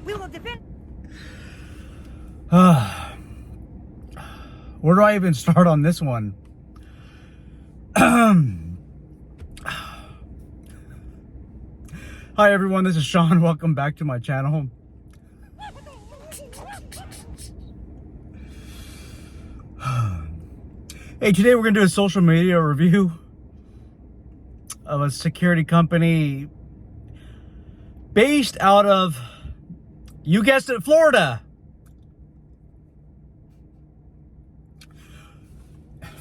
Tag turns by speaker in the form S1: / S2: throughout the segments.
S1: We will defend.
S2: Where do I even start on this one? Hi everyone, this is Sean. Welcome back to my channel. Hey, today we're going to do a social media review of a security company based out of, you guessed it, Florida.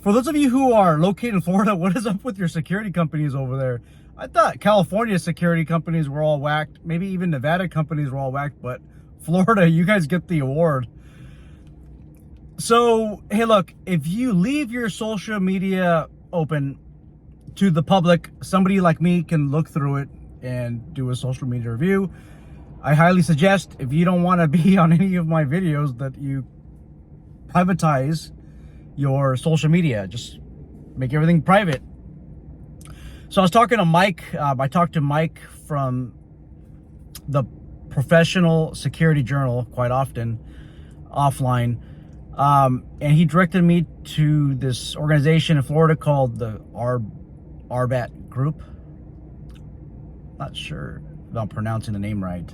S2: For those of you who are located in Florida, what is up with your security companies over there? I thought California security companies were all whacked. Maybe even Nevada companies were all whacked, but Florida, you guys get the award. So, hey, look, if you leave your social media open to the public, somebody like me can look through it and do a social media review. I highly suggest, if you don't want to be on any of my videos, that you privatize your social media. Just make everything private. So I was talking to Mike. I talked to Mike from the Professional Security Journal quite often, offline. And he directed me to this organization in Florida called the ARBAT Group. Not sure if I'm pronouncing the name right.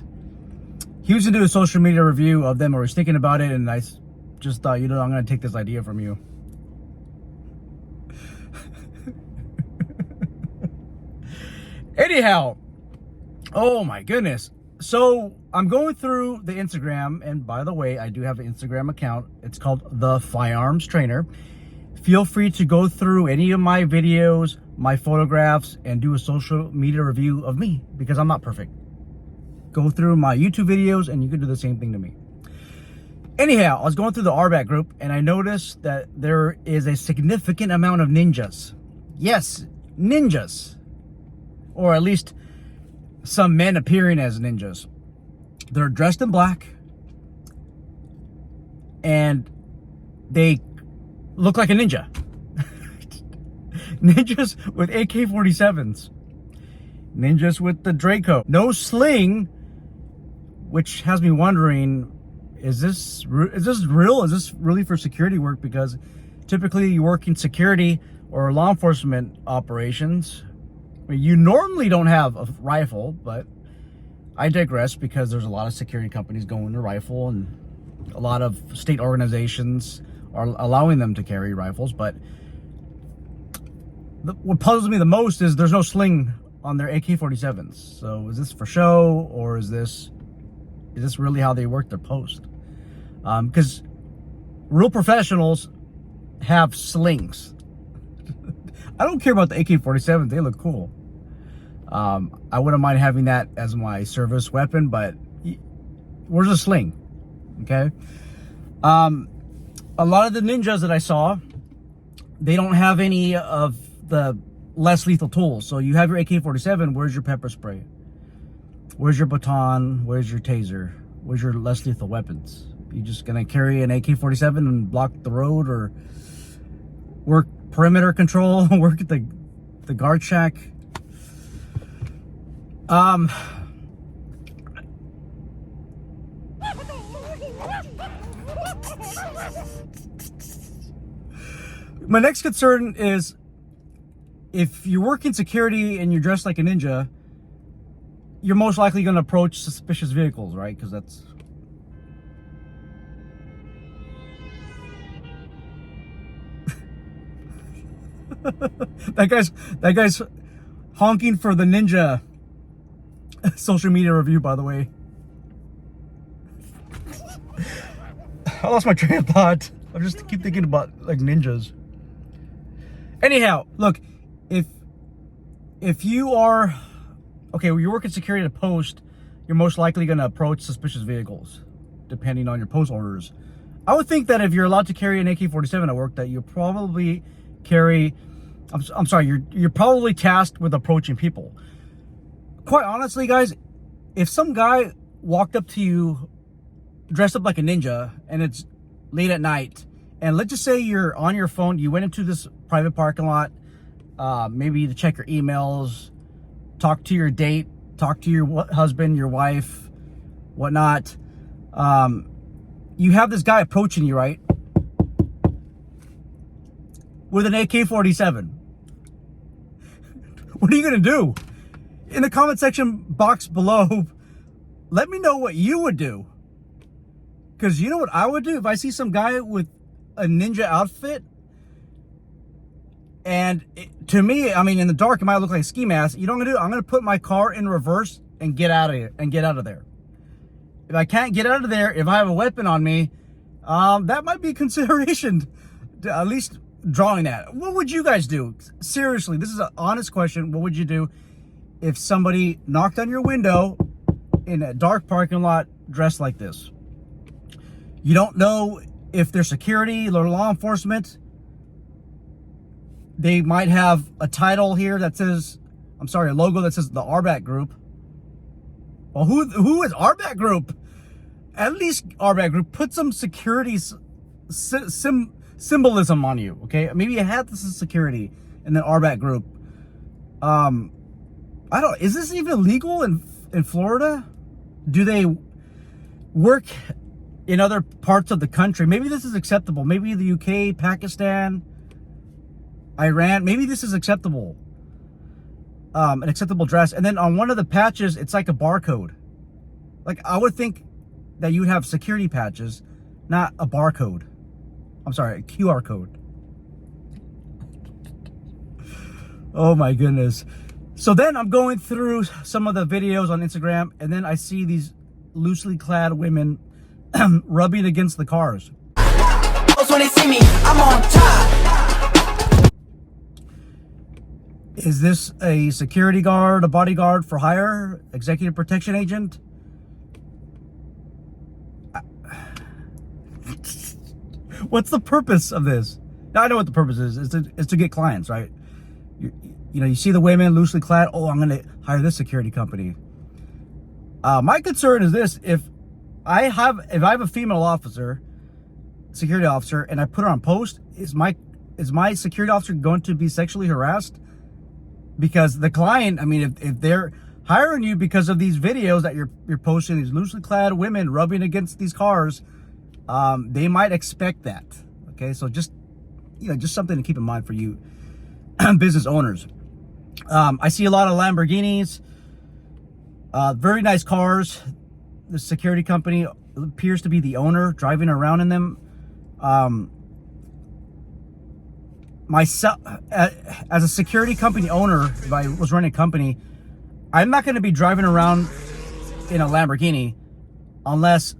S2: He was going to do a social media review of them, or was thinking about it, and I just thought, you know, I'm going to take this idea from you. Anyhow, oh my goodness. So I'm going through the Instagram, and by the way, I do have an Instagram account. It's called The Firearms Trainer. Feel free to go through any of my videos, my photographs, and do a social media review of me, because I'm not perfect. Go through my YouTube videos and you can do the same thing to me. Anyhow, I was going through the ARBAT group and I noticed that there is a significant amount of ninjas. Yes, ninjas. Or at least some men appearing as ninjas. They're dressed in black and they look like a ninja. Ninjas with AK-47s. Ninjas with the Draco. No sling, which has me wondering, is this real? Is this really for security work? Because typically you work in security or law enforcement operations. You normally don't have a rifle, but I digress, because there's a lot of security companies going to rifle, and a lot of state organizations are allowing them to carry rifles. But what puzzles me the most is there's no sling on their AK-47s. So is this for show, or is this really how they work their post? Because real professionals have slings. I don't care about the AK-47s. They look cool. I wouldn't mind having that as my service weapon, but where's the sling? Okay. A lot of the ninjas that I saw, they don't have any of the less lethal tools. So you have your AK-47, where's your pepper spray? Where's your baton? Where's your taser? Where's your less lethal weapons? You just gonna carry an AK-47 and block the road, or work perimeter control, work at the guard shack? My next concern is, if you work in security and you're dressed like a ninja, you're most likely going to approach suspicious vehicles, right? Because that's... that guy's honking for the ninja social media review, by the way. I lost my train of thought. I just keep thinking about like ninjas. Anyhow, look, if you are okay, well, you're working security at a post, you're most likely going to approach suspicious vehicles, depending on your post orders. I would think that if you're allowed to carry an AK-47 at work, that you probably carry... I'm sorry, you're probably tasked with approaching people. Quite honestly, guys, if some guy walked up to you dressed up like a ninja and it's late at night, and let's just say you're on your phone, you went into this private parking lot, maybe to check your emails, talk to your date, talk to your husband, your wife, whatnot. You have this guy approaching you, right? With an AK-47. What are you going to do? In the comment section box below, let me know what you would do. Because you know what I would do? If I see some guy with a ninja outfit, and to me, I mean, in the dark, it might look like a ski mask. You know what I'm going to do? I'm going to put my car in reverse and get out of here, and get out of there. If I can't get out of there, if I have a weapon on me, that might be consideration, to at least drawing that. What would you guys do? Seriously, this is an honest question. What would you do if somebody knocked on your window in a dark parking lot dressed like this? You don't know if they're security or law enforcement. They might have a title here that says, I'm sorry, a logo that says the RBAC Group. Well, who is RBAC Group? At least RBAC Group, put some security symbolism on you, okay? Maybe you have this as security and then RBAC Group. I don't, is this even legal in Florida? Do they work in other parts of the country? Maybe this is acceptable. Maybe the UK, Pakistan, Iran, maybe this is acceptable. An acceptable dress. And then on one of the patches, it's like a barcode. Like, I would think that you would have security patches, not a barcode. I'm sorry, a QR code. Oh my goodness. So then I'm going through some of the videos on Instagram, and then I see these loosely clad women rubbing against the cars.
S3: When they see me, I'm on top.
S2: Is this a security guard, a bodyguard for hire, executive protection agent? What's the purpose of this? Now, I know what the purpose is. It's to get clients, right? You know, you see the women loosely clad. Oh, I'm going to hire this security company. My concern is this: if I have a female officer, security officer, and I put her on post, is my security officer going to be sexually harassed? Because the client, I mean, if they're hiring you because of these videos that you're posting, these loosely clad women rubbing against these cars, they might expect that. Okay, so just something to keep in mind for you business owners. I see a lot of Lamborghinis, very nice cars. The security company appears to be the owner driving around in them. Myself, as a security company owner, if I was running a company, I'm not going to be driving around in a Lamborghini unless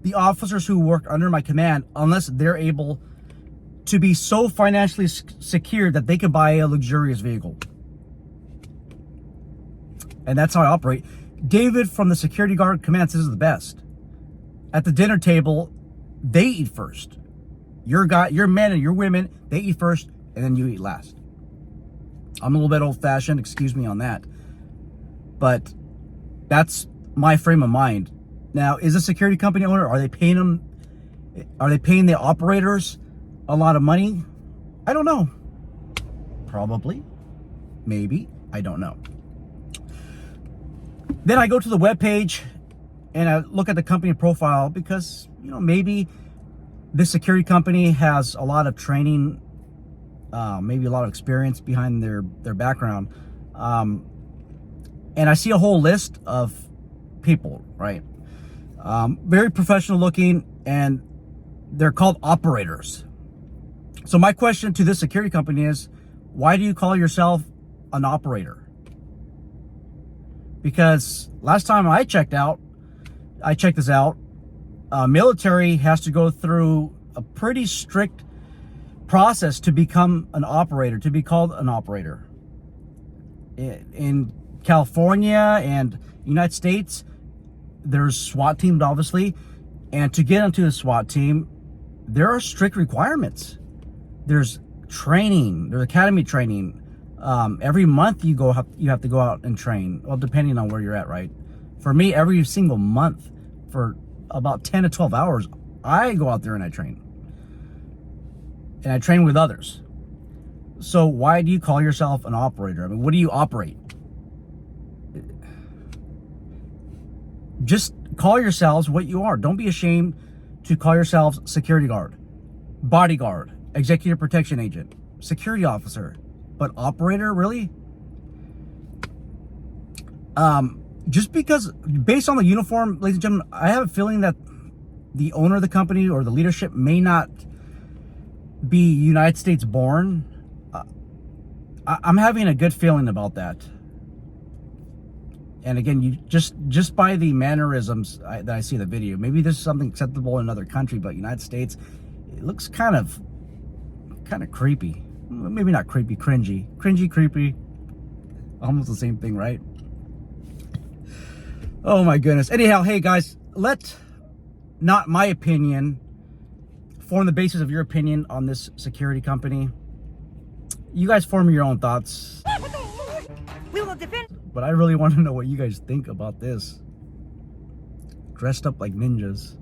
S2: the officers who work under my command, unless they're able to be so financially secure that they could buy a luxurious vehicle. And that's how I operate. David from the security guard command says is the best. At the dinner table, they eat first. Your men and your women, they eat first, and then you eat last. I'm a little bit old-fashioned, excuse me on that. But that's my frame of mind. Now, is a security company owner, are they paying the operators a lot of money? I don't know. Probably. Maybe. I don't know. Then I go to the webpage and I look at the company profile because, you know, maybe this security company has a lot of training, maybe a lot of experience behind their background. And I see a whole list of people, right? Very professional looking, and they're called operators. So my question to this security company is, why do you call yourself an operator? Because last time I checked this out, military has to go through a pretty strict process to become an operator, to be called an operator. In California and United States, there's SWAT teams, obviously, and to get into a SWAT team, there are strict requirements. There's training, there's academy training. Every month you have to go out and train. Well, depending on where you're at, right? For me, every single month for about 10 to 12 hours, I go out there and I train. And I train with others. So why do you call yourself an operator? I mean, what do you operate? just call yourselves what you are. Don't be ashamed to call yourselves security guard, bodyguard, executive protection agent, security officer. But operator, really? Just because, based on the uniform, ladies and gentlemen, I have a feeling that the owner of the company or the leadership may not be United States born. I'm having a good feeling about that. And again, you just by the mannerisms that I see in the video, maybe this is something acceptable in another country, but United States, it looks kind of creepy. Maybe not creepy, cringy, creepy. Almost the same thing, right? Oh my goodness. Anyhow, hey guys, let not my opinion form the basis of your opinion on this security company. You guys form your own thoughts.
S1: We will defend.
S2: But I really want to know what you guys think about this. Dressed up like ninjas.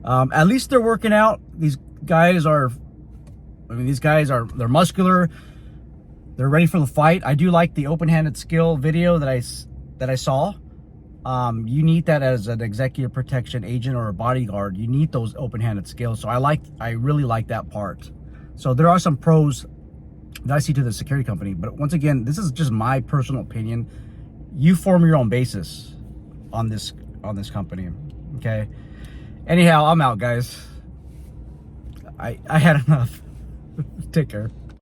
S2: At least they're working out. These guys are, they're muscular. They're ready for the fight. I do like the open-handed skill video that I saw. You need that as an executive protection agent or a bodyguard. You need those open-handed skills. So I really like that part. So there are some pros that I see to the security company, but once again, this is just my personal opinion. You form your own basis on this company. Okay. Anyhow, I'm out, guys. I had enough. Take care.